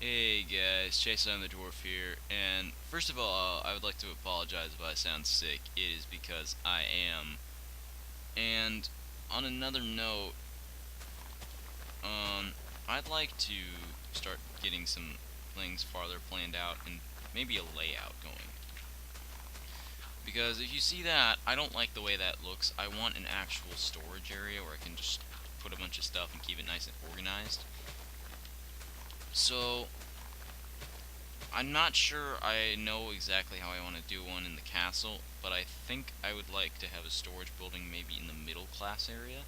Hey guys, Chase on the Dwarf here, and first of all, I would like to apologize if I sound sick. It is because I am. And on another note, I'd like to start getting some things farther planned out and maybe a layout going. Because if you see that, I don't like the way that looks. I want an actual storage area where I can just put a bunch of stuff and keep it nice and organized. So, I'm not sure I know exactly how I want to do one in the castle, but I think I would like to have a storage building maybe in the middle class area.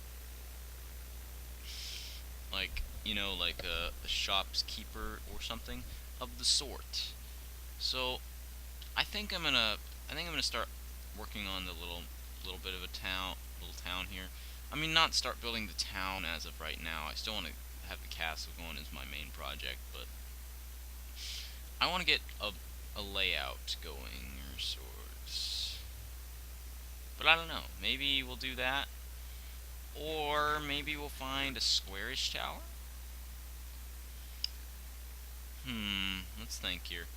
Like, like a shopkeeper or something of the sort. So, I think I'm gonna start working on the little bit of a little town here. I mean, not start building the town as of right now. I still want to have the castle going as my main project, but I want to get a layout going or sorts. But I don't know. Maybe we'll do that. Or maybe we'll find a squarish tower? Let's think here.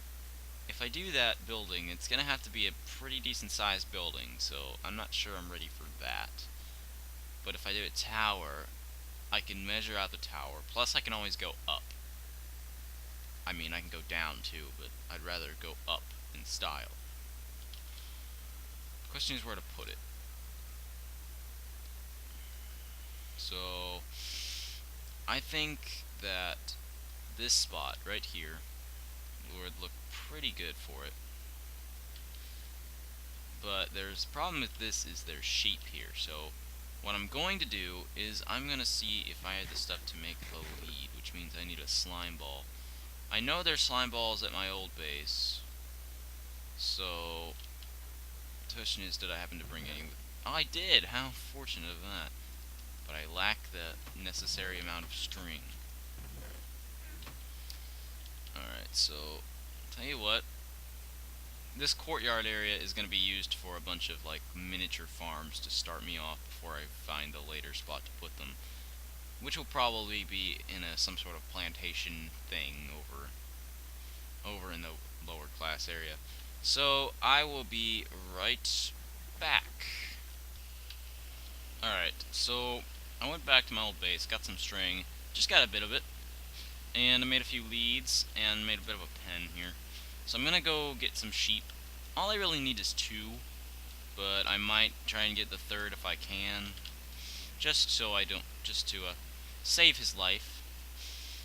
If I do that building, it's gonna have to be a pretty decent sized building, so I'm not sure I'm ready for that. But if I do a tower, I can measure out the tower. Plus, I can always go up. I mean, I can go down too, but I'd rather go up in style. The question is where to put it. So, I think that this spot right here would look pretty good for it. But there's a problem with this is there's sheep here. So what I'm going to do is I'm going to see if I have the stuff to make the lead, which means I need a slime ball. I know there's slime balls at my old base. So the question is, did I happen to bring any? Oh, I did! How fortunate of that. But I lack the necessary amount of string. Alright, so tell you what, this courtyard area is going to be used for a bunch of like miniature farms to start me off before I find a later spot to put them, which will probably be in some sort of plantation thing over in the lower class area. So I will be right back. Alright, so I went back to my old base, got some string, just got a bit of it, and I made a few leads and made a bit of a pen here. So I'm gonna go get some sheep. All I really need is 2, but I might try and get the 3rd if I can, just to save his life,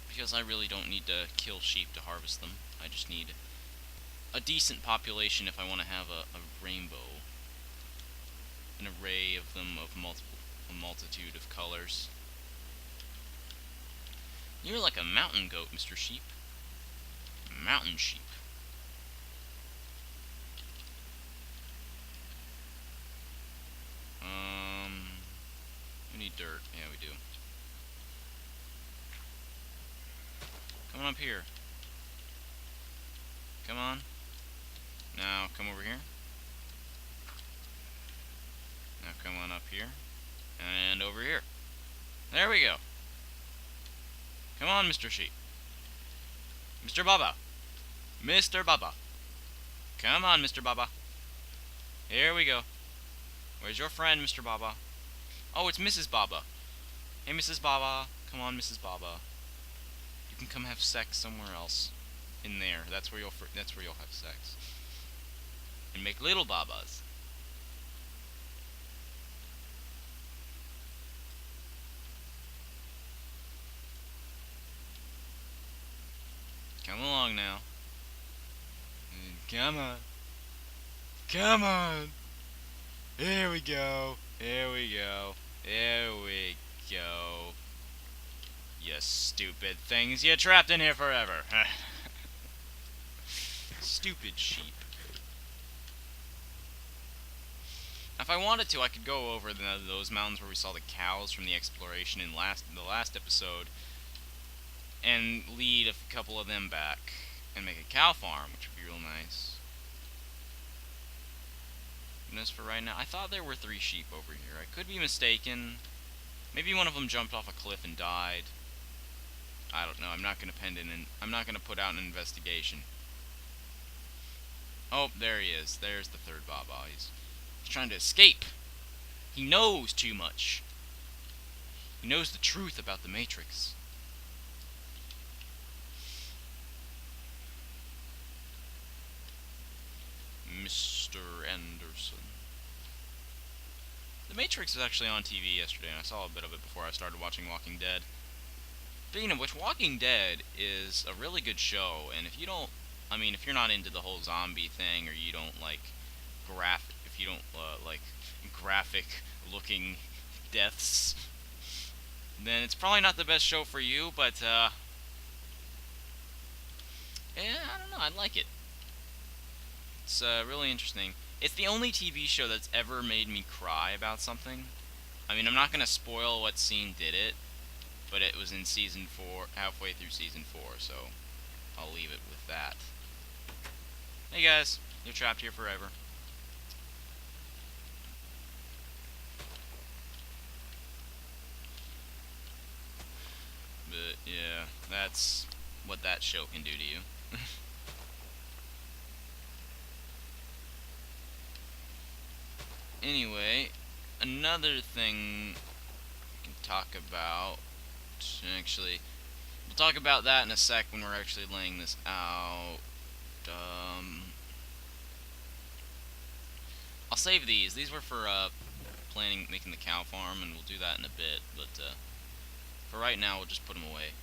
because I really don't need to kill sheep to harvest them. I just need a decent population if I want to have a rainbow, an array of them of a multitude of colors. You're like a mountain goat, Mr. Sheep. Mountain sheep. We need dirt. Yeah, we do. Come on up here. Come on. Now, come over here. Now, come on up here. And over here. There we go. Come on, Mr. Sheep. Mr. Baba. Mr. Baba. Come on, Mr. Baba. Here we go. Where's your friend, Mr. Baba? Oh, it's Mrs. Baba. Hey, Mrs. Baba. Come on, Mrs. Baba. You can come have sex somewhere else. In there. That's where you'll have sex. And make little Babas. Come along now. Come on. Come on. Here we go. Here we go. Here we go. You stupid things. You're trapped in here forever. Stupid sheep. If I wanted to, I could go over those mountains where we saw the cows from the exploration in the last episode and lead a couple of them back and make a cow farm, which would be real nice. And as for right now, I thought there were 3 sheep over here. I could be mistaken. Maybe one of them jumped off a cliff and died. I don't know. I'm not gonna I'm not gonna put out an investigation. Oh, there he is. There's the third Baba. He's trying to escape. He knows too much. He knows the truth about the Matrix. Mr. Anderson. The Matrix was actually on TV yesterday, and I saw a bit of it before I started watching Walking Dead. Speaking of which, Walking Dead is a really good show, and if you don't, I mean, if you're not into the whole zombie thing, or you don't like if you don't like graphic-looking deaths, then it's probably not the best show for you. But yeah, I don't know, I like it. It's really interesting. It's the only TV show that's ever made me cry about something. I mean, I'm not gonna spoil what scene did it, but it was in season 4, halfway through season 4, so I'll leave it with that. Hey guys, you're trapped here forever. But yeah, that's what that show can do to you. Anyway, another thing we can talk about, actually, we'll talk about that in a sec when we're actually laying this out. I'll save these. These were for making the cow farm, and we'll do that in a bit, but for right now, we'll just put them away.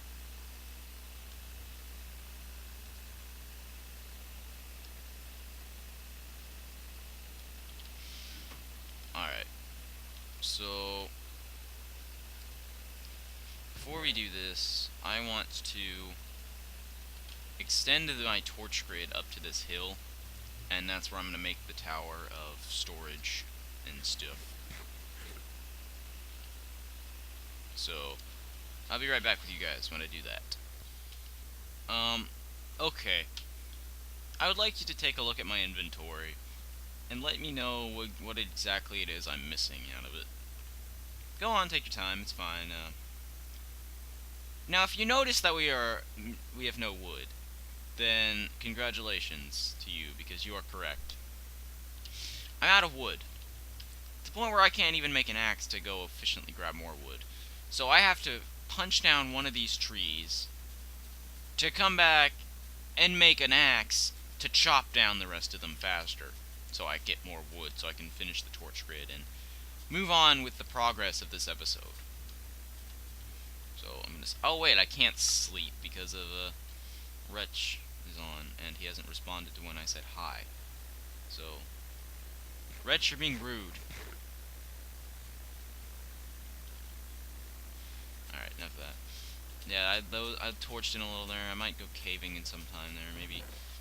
Alright, so before we do this, I want to extend my torch grid up to this hill, and that's where I'm going to make the tower of storage and stuff. So, I'll be right back with you guys when I do that. Okay. I would like you to take a look at my inventory and let me know what exactly it is I'm missing out of it. Go on, take your time, it's fine. Now, if you notice that we have no wood, then congratulations to you, because you are correct. I'm out of wood. To the point where I can't even make an axe to go efficiently grab more wood. So I have to punch down one of these trees to come back and make an axe to chop down the rest of them faster, so I get more wood, so I can finish the torch grid and move on with the progress of this episode. So I'm gonna. Oh wait, I can't sleep because of Wretch is on, and he hasn't responded to when I said hi. So, Wretch, you're being rude. Alright, enough of that. Yeah, I torched in a little there. I might go caving in some time there.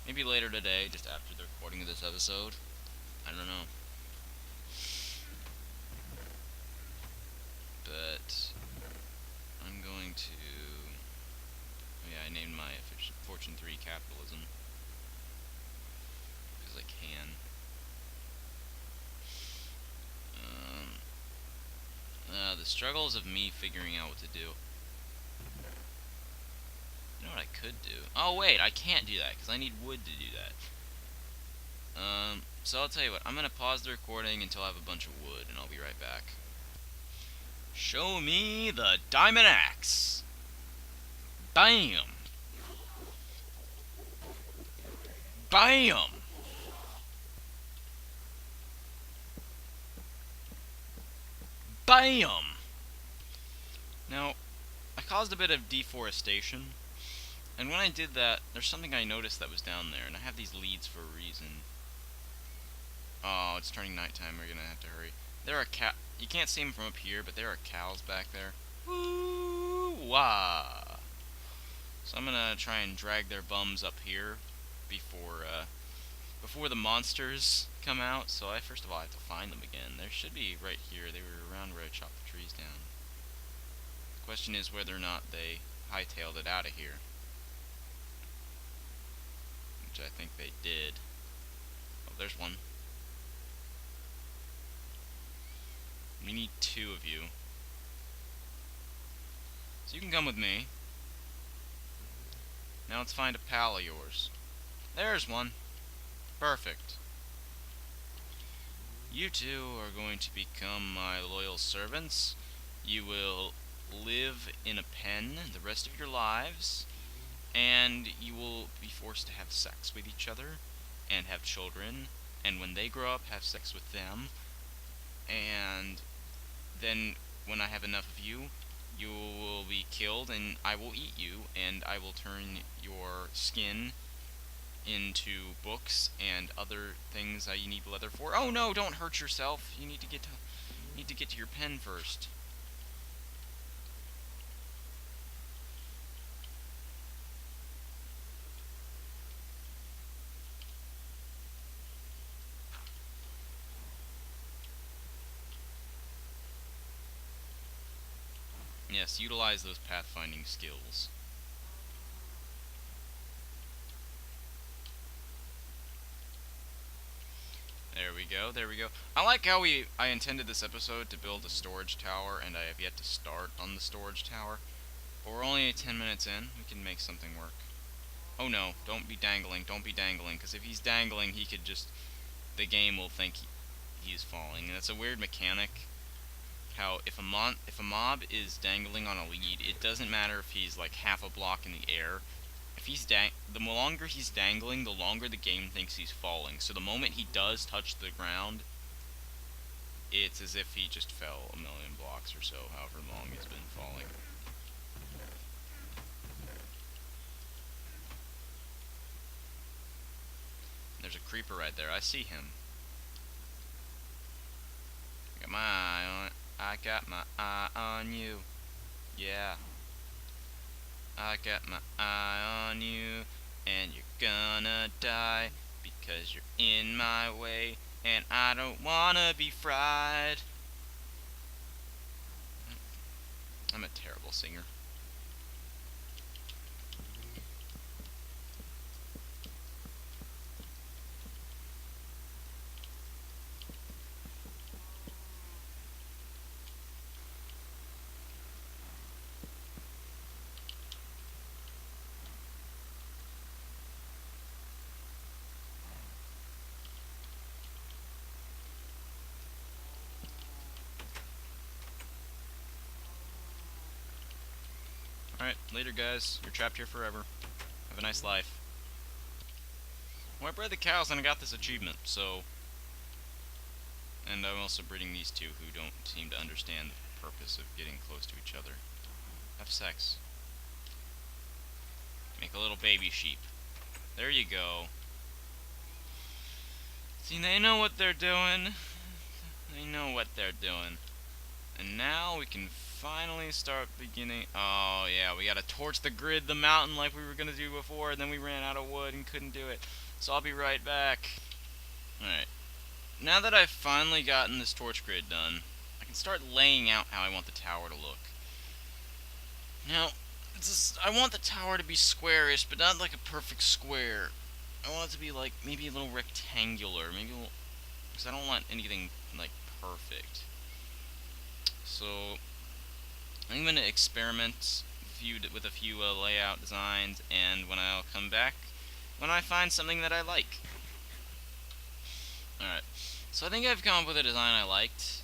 Maybe later today, just after the recording of this episode. I don't know. But I'm going to. Oh yeah, I named my Fortune 3 Capitalism because I can. The struggles of me figuring out what to do. You know what I could do? Oh wait, I can't do that because I need wood to do that. So I'll tell you what, I'm gonna pause the recording until I have a bunch of wood, and I'll be right back. Show me the diamond axe. Bam! Bam! Bam! Now, I caused a bit of deforestation, and when I did that, there's something I noticed that was down there, and I have these leads for a reason. Oh, it's turning nighttime, we're gonna have to hurry. There are you can't see them from up here, but there are cows back there. Woo-wah! So I'm gonna try and drag their bums up here before the monsters come out. So first of all, I have to find them again. They should be right here. They were around where I chopped the trees down. The question is whether or not they hightailed it out of here, which I think they did. Oh, there's one. We need 2 of you. So you can come with me. Now let's find a pal of yours. There's one. Perfect. You two are going to become my loyal servants. You will live in a pen the rest of your lives, and you will be forced to have sex with each other, and have children, and when they grow up, have sex with them, and then when I have enough of you, you will be killed, and I will eat you, and I will turn your skin into books and other things that you need leather for. Oh no, don't hurt yourself. You need to get to your pen first. Yes, utilize those pathfinding skills. There we go, there we go. I like how I intended this episode to build a storage tower, and I have yet to start on the storage tower. But we're only 10 minutes in, we can make something work. Oh no, don't be dangling, because if he's dangling, he could just... the game will think he's falling. And that's a weird mechanic. How if a mob is dangling on a lead, it doesn't matter if he's like half a block in the air. If he's the longer he's dangling, the longer the game thinks he's falling. So the moment he does touch the ground, it's as if he just fell a million blocks or so, however long he's been falling. There's a creeper right there. I see him. I got my eye on it. I got my eye on you. Yeah. I got my eye on you, and you're gonna die because you're in my way, and I don't wanna be fried. I'm a terrible singer. Alright, later guys. You're trapped here forever. Have a nice life. Well, I bred the cows and I got this achievement, so... And I'm also breeding these two who don't seem to understand the purpose of getting close to each other. Have sex. Make a little baby sheep. There you go. See, they know what they're doing. They know what they're doing. And now we can finally start beginning... Oh, yeah, we gotta torch the grid, the mountain like we were gonna do before, and then we ran out of wood and couldn't do it. So I'll be right back. Alright. Now that I've finally gotten this torch grid done, I can start laying out how I want the tower to look. Now, I want the tower to be squarish, but not like a perfect square. I want it to be like, maybe a little rectangular, maybe a little... because I don't want anything, like, perfect. So, I'm going to experiment with a few layout designs, and when I'll come back, when I find something that I like. Alright, so I think I've come up with a design I liked.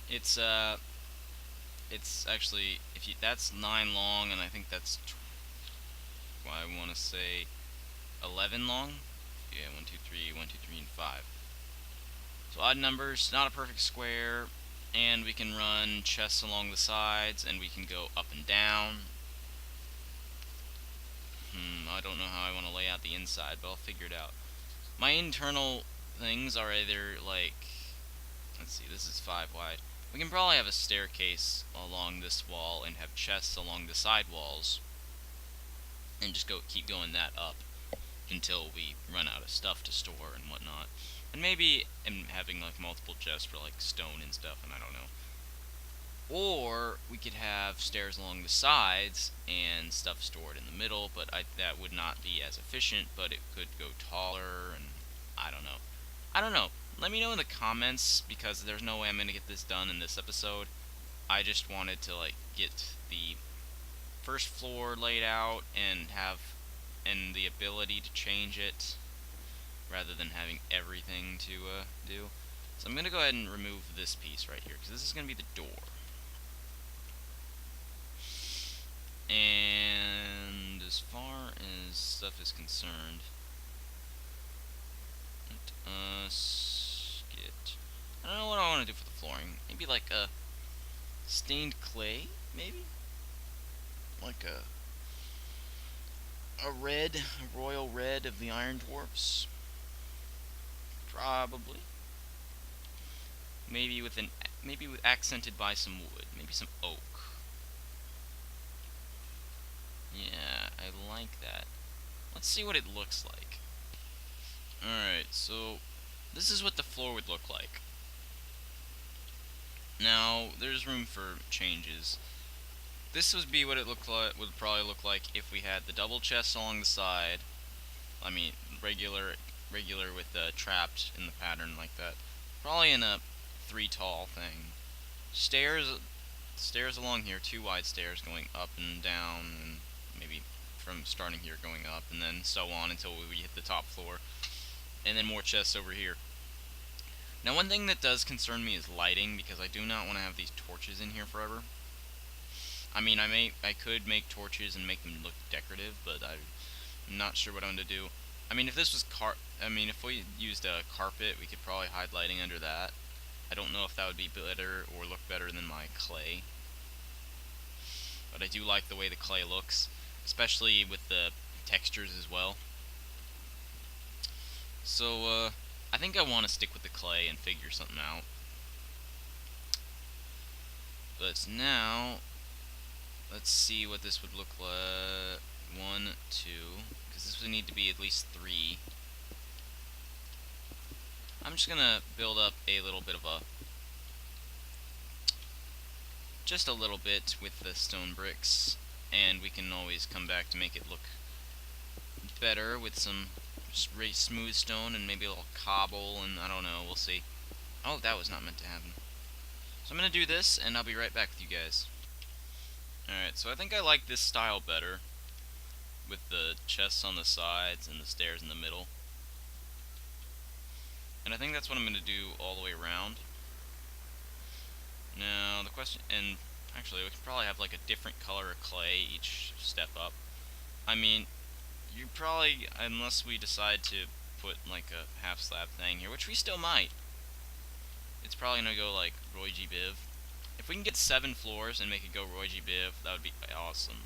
It's actually, that's 9 long, and I think that's, I want to say, 11 long? Yeah, 1, 2, 3, 1, 2, 3, and 5. So odd numbers, not a perfect square, and we can run chests along the sides, and we can go up and down. I don't know how I want to lay out the inside, but I'll figure it out. My internal things are either, like, let's see, this is 5 wide. We can probably have a staircase along this wall and have chests along the side walls, and just keep going that up until we run out of stuff to store and whatnot. And maybe having like multiple chests for like stone and stuff, and I don't know. Or we could have stairs along the sides and stuff stored in the middle, but that would not be as efficient, but it could go taller, and I don't know. I don't know. Let me know in the comments, because there's no way I'm going to get this done in this episode. I just wanted to like get the first floor laid out and have and the ability to change it rather than having everything to do. So I'm going to go ahead and remove this piece right here, because this is going to be the door. And as far as stuff is concerned, let us get... I don't know what I want to do for the flooring. Maybe like a stained clay, maybe? Like a red, a royal red of the Iron Dwarfs. Probably. Maybe with accented by some wood, maybe some oak. Yeah, I like that. Let's see what it looks like. Alright, so this is what the floor would look like. Now, there's room for changes. This would be what it would probably look like if we had the double chests along the side. I mean, regular with trapped in the pattern like that. Probably in a 3 tall thing. Stairs along here, 2 wide stairs going up and down, and maybe from starting here going up, and then so on until we hit the top floor. And then more chests over here. Now, one thing that does concern me is lighting, because I do not want to have these torches in here forever. I mean, I could make torches and make them look decorative, but I'm not sure what I'm going to do. I mean, if this was if we used a carpet, we could probably hide lighting under that. I don't know if that would be better or look better than my clay. But I do like the way the clay looks, especially with the textures as well. So, I think I want to stick with the clay and figure something out. But now, let's see what this would look like. 1, 2, because this would need to be at least 3. I'm just gonna build up a little bit of just a little bit with the stone bricks, and we can always come back to make it look better with some really smooth stone and maybe a little cobble, and I don't know, we'll see. Oh, that was not meant to happen. So I'm gonna do this, and I'll be right back with you guys. Alright, so I think I like this style better, with the chests on the sides and the stairs in the middle. And I think that's what I'm going to do all the way around. Now, the question, and actually we could probably have like a different color of clay each step up. I mean, you probably, unless we decide to put like a half slab thing here, which we still might, it's probably going to go like Roy G. Biv. If we can get 7 floors and make it go Roy G. Biv, that would be awesome.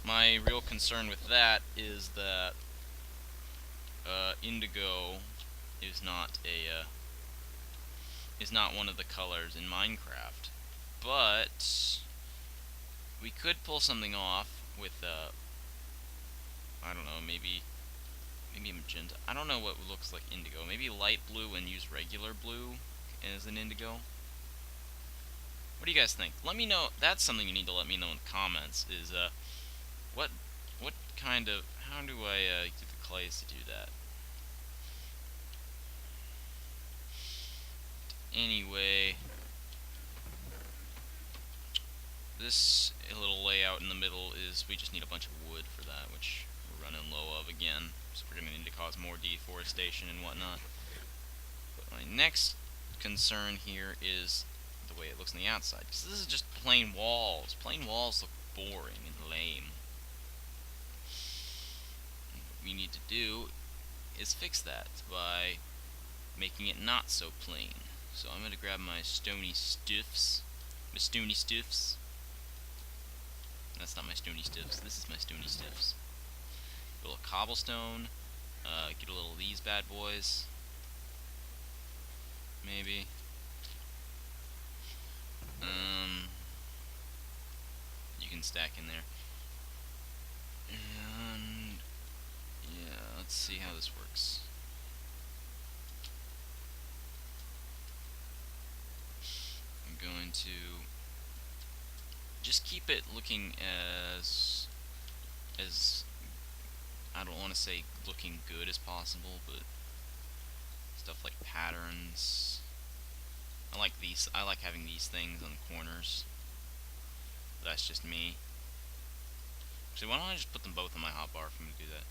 My real concern with that is that indigo is not one of the colors in Minecraft, but we could pull something off with I don't know, maybe magenta. I don't know what looks like indigo. Maybe light blue and use regular blue as an indigo. What do you guys think? Let me know. That's something you need to let me know in the comments. Is what kind of, how do I get the clays to do that? Anyway, this little layout in the middle is, we just need a bunch of wood for that, which we're running low of again, so we're going to need to cause more deforestation and whatnot. But my next concern here is the way it looks on the outside, because this is just plain walls. Plain walls look boring and lame. And what we need to do is fix that by making it not so plain. So I'm going to grab my stony stiffs. My stony stiffs. That's not my stony stiffs. This is my stony stiffs. Get a little cobblestone. Get a little of these bad boys. Maybe. You can stack in there. And yeah, let's see how this works. Going to just keep it looking as I don't want to say looking good as possible, but stuff like patterns. I like having these things on the corners. But that's just me. Actually, why don't I just put them both on my hotbar if I'm going to do that.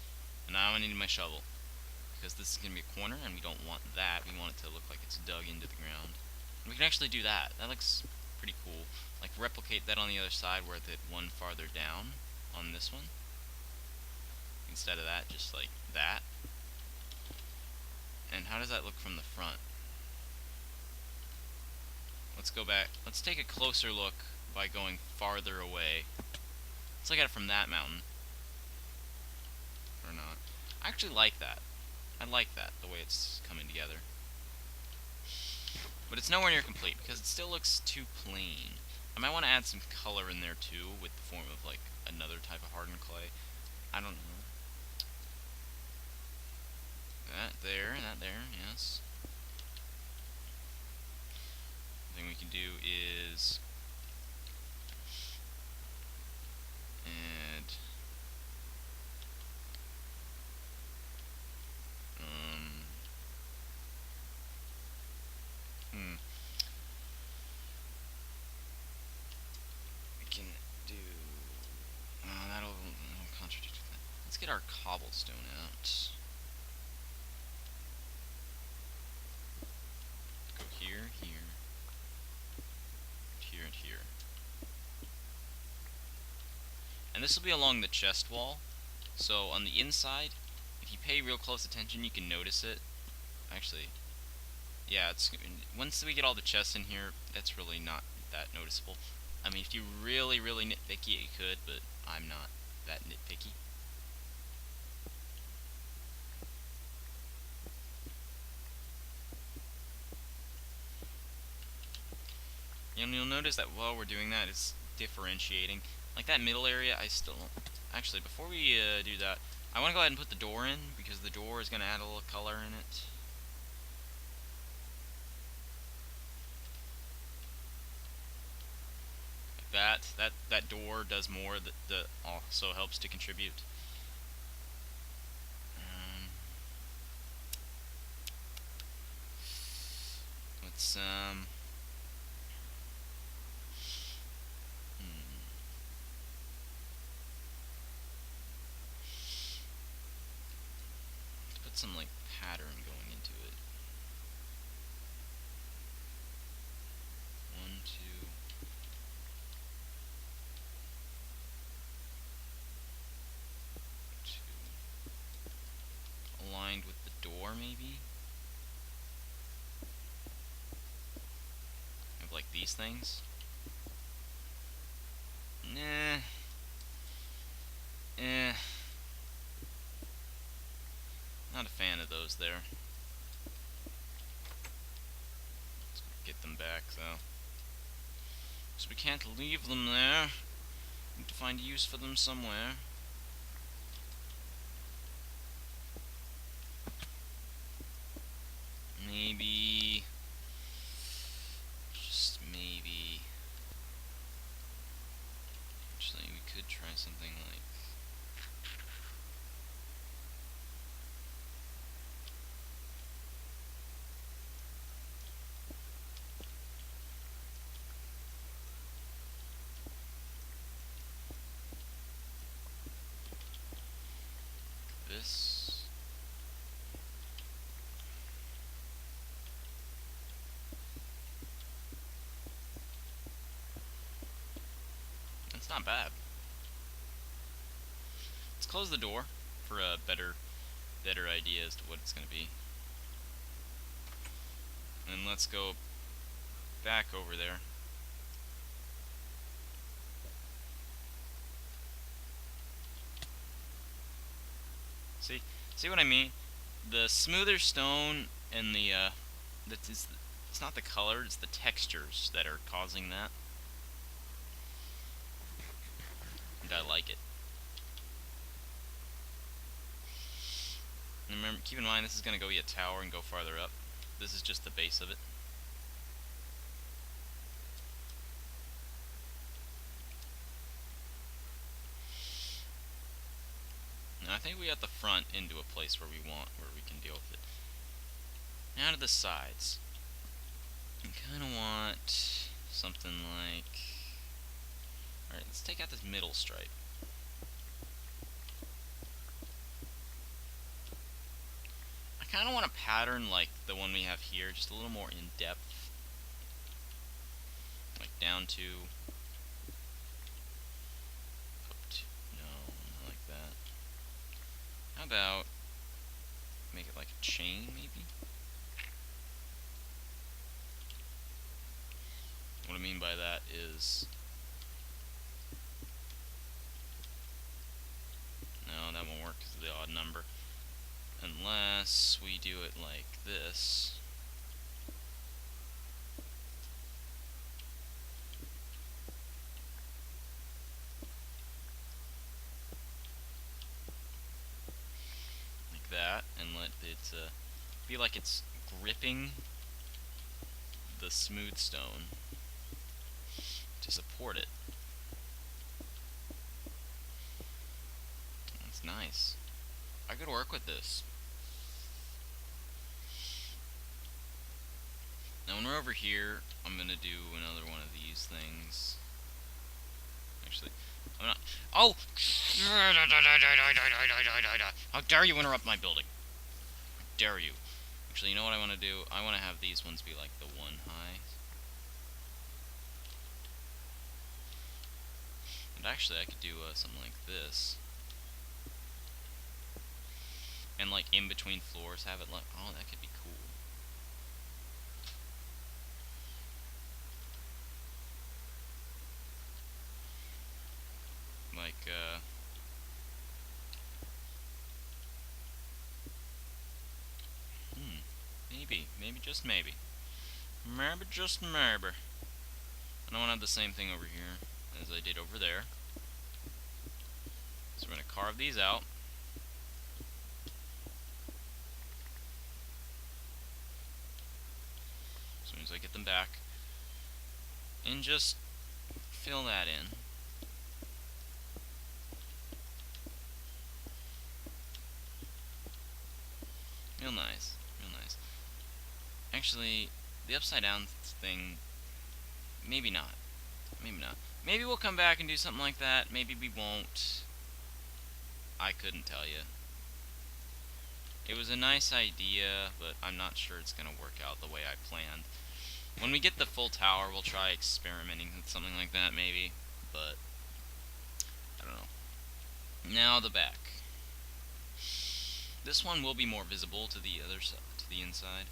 And now I need my shovel, because this is going to be a corner, and we don't want that. We want it to look like it's dug into the ground. And we can actually do that. That looks pretty cool. Like, replicate that on the other side where the one farther down on this one. Instead of that, just like that. And how does that look from the front? Let's go back. Let's take a closer look by going farther away. Let's look at it from that mountain. Or not. I actually like that. I like that, the way it's coming together. But it's nowhere near complete, because it still looks too plain. I might want to add some color in there, too, with the form of, like, another type of hardened clay. I don't know. That there, yes. The thing we can do is add we can do that'll contradict that. Let's get our cobblestone out. Go here, here, here, and here. And this will be along the chest wall. So on the inside, if you pay real close attention, you can notice it. Actually, yeah, it's once we get all the chests in here, that's really not that noticeable. I mean, if you really nitpicky, you could, but I'm not that nitpicky. And you'll notice that while we're doing that, it's differentiating. Like that middle area, I still... Actually, before we do that, I want to go ahead and put the door in, because the door is going to add a little color in it. Like that door does more, that also helps to contribute. Let's, put some, like, pattern going into it. 1, 2... aligned with the door, maybe? Have, like, these things? Nah. Not a fan of those there. Let's get them back, though. So we can't leave them there. We need to find use for them somewhere. Maybe... just maybe... Actually, we could try something like... this. That's not bad. Let's close the door for a better idea as to what it's going to be. And let's go back over there. See what I mean? The smoother stone and the it's not the color, it's the textures that are causing that. And I like it. And remember, keep in mind, this is going to go be a tower and go farther up. This is just the base of it. Now I think we got the front into a place where we can deal with it. Now to the sides. I kind of want something like... Alright, let's take out this middle stripe. kind of want a pattern like the one we have here, just a little more in depth, like down to up to, no, not like that. How about make it like a chain, maybe? What I mean by that is, no, that won't work because of the odd number. Unless we do it like this. Like that, and let it be like it's gripping the smooth stone to support it. That's nice. I could work with this. Now when we're over here, I'm gonna do another one of these things. Actually, I'm not. Oh! How dare you interrupt my building? How dare you? Actually, you know what I want to do? I want to have these ones be like the one high. And actually, I could do something like this. And like in between floors, have it like, oh, that could be cool. Like, maybe just maybe. Maybe just maybe. And I want to have the same thing over here as I did over there. So we're going to carve these out. As soon as I get them back. And just fill that in. Real nice, real nice. Actually, the upside down thing, maybe not. Maybe not. Maybe we'll come back and do something like that. Maybe we won't. I couldn't tell you. It was a nice idea, but I'm not sure it's going to work out the way I planned. When we get the full tower, we'll try experimenting with something like that, maybe. But, I don't know. Now the back. This one will be more visible to the other side, to the inside.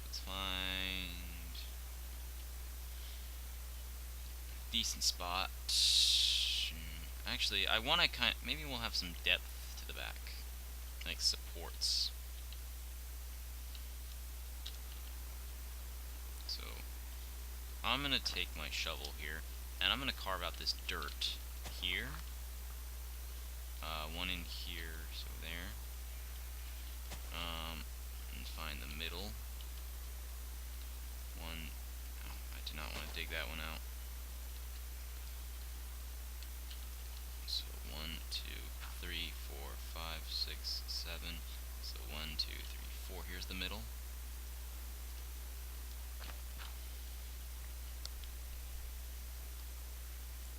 Let's find a decent spot. Actually, I want to maybe we'll have some depth to the back, like supports. So I'm gonna take my shovel here, and I'm gonna carve out this dirt here. One in here, so there. And find the middle. One. Oh, I do not want to dig that one out. So 1, 2, 3, 4, 5, 6, 7. So 1, 2, 3, 4. Here's the middle.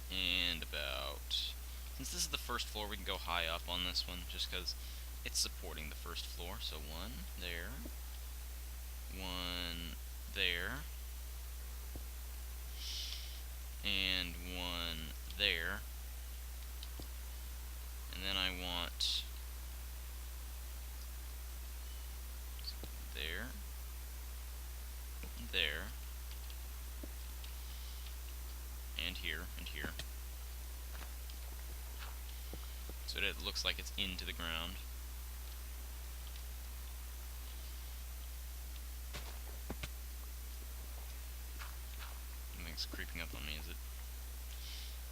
And about, since this is the first floor, we can go high up on this one, just because it's supporting the first floor. So 1 there, 1 there, and 1 there. And then I want there, there, and here, and here. So that it looks like it's into the ground. Something's creeping up on me, is it?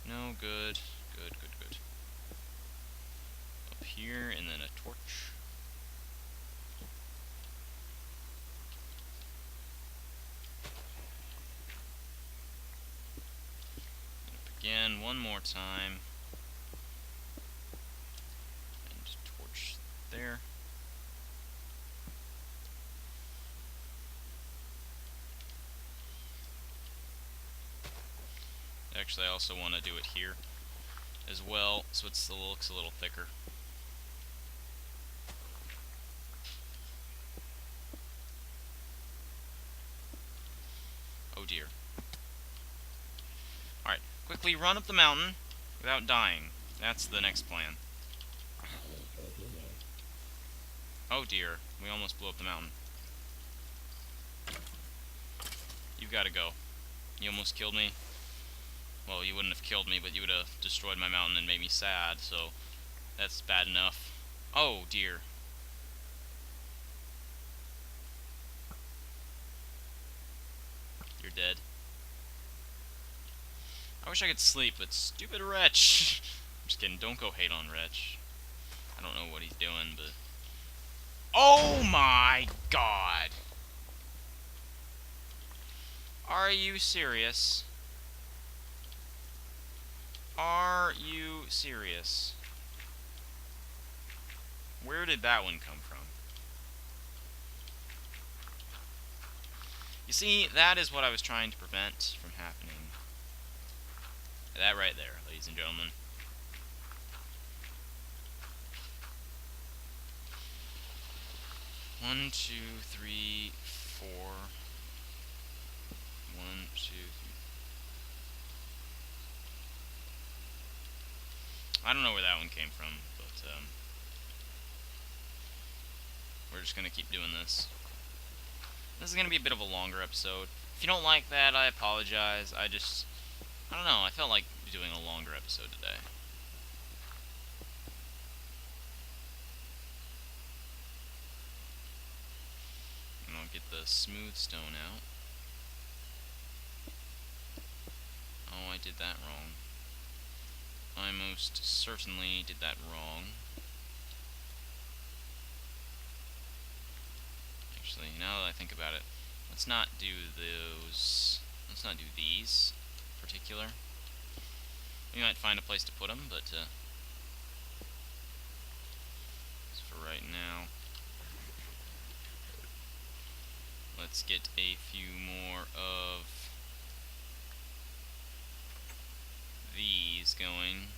No, good. Good, good, good. Up here, and then a torch. And up again, one more time. And torch there. Actually, I also want to do it here as well, so it looks a little thicker. we run up the mountain without dying. That's the next plan. Oh dear, we almost blew up the mountain. You've got to go. You almost killed me. Well, you wouldn't have killed me, but you would have destroyed my mountain and made me sad, so that's bad enough. Oh dear. You're dead. I wish I could sleep, but stupid Wretch. I'm just kidding, don't go hate on Wretch. I don't know what he's doing, but... Oh my god! Are you serious? Are you serious? Where did that one come from? You see, that is what I was trying to prevent from happening. That right there, ladies and gentlemen. One, two, three, four. 1, 2, 3. I don't know where that one came from, but we're just gonna keep doing this. This is gonna be a bit of a longer episode. If you don't like that, I apologize. I don't know, I felt like doing a longer episode today. And I'll get the smooth stone out. Oh, I did that wrong. I most certainly did that wrong. Actually, now that I think about it, let's not do those. Let's not do these in particular. We might find a place to put them, but just for right now, let's get a few more of these going.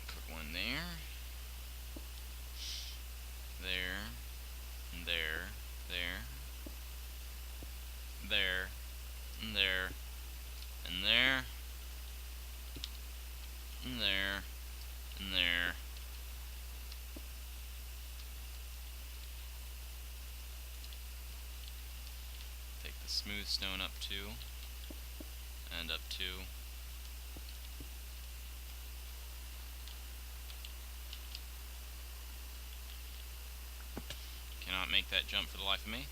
Cook one there, there, and there, there, there, and there, and there, and there, and there. Take the smooth stone up 2, and up 2. Cannot make that jump for the life of me.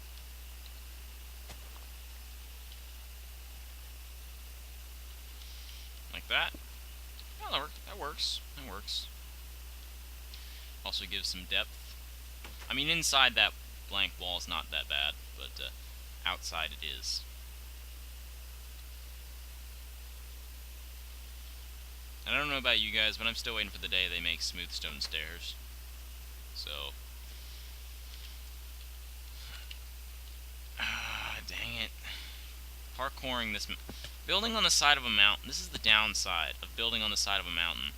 Like that. Oh, that works. That works. Also gives some depth. I mean, inside that blank wall is not that bad, but outside it is. I don't know about you guys, but I'm still waiting for the day they make smooth stone stairs. So... dang it. Parkouring this... Building on the side of a mountain. This is the downside of building on the side of a mountain.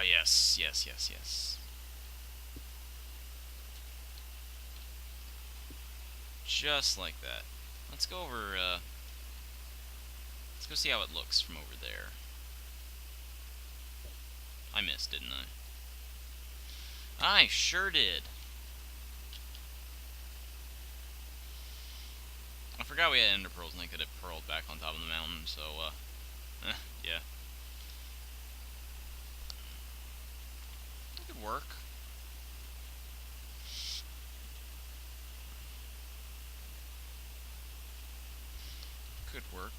Yes, yes, yes, yes. Just like that. Let's go over, let's go see how it looks from over there. I missed, didn't I? I sure did. I forgot we had ender pearls and I could have pearled back on top of the mountain, so, yeah. That could work. Could work.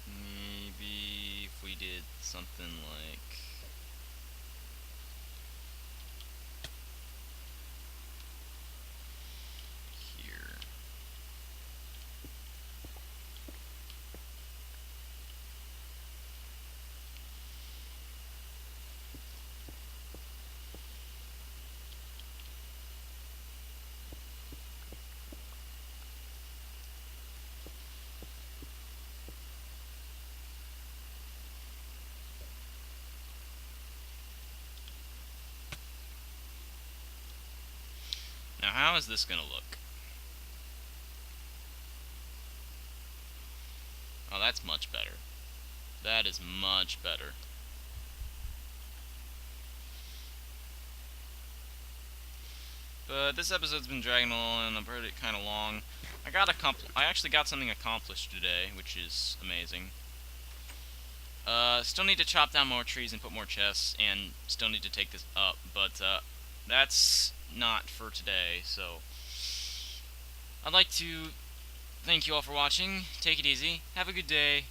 Maybe if we did something like... how is this gonna look? Oh, that's much better. That is much better. But this episode's been dragging on, and I've heard it kind of long. I actually got something accomplished today, which is amazing. Still need to chop down more trees and put more chests, and still need to take this up, but that's not for today. So I'd like to thank you all for watching. Take it easy. Have a good day.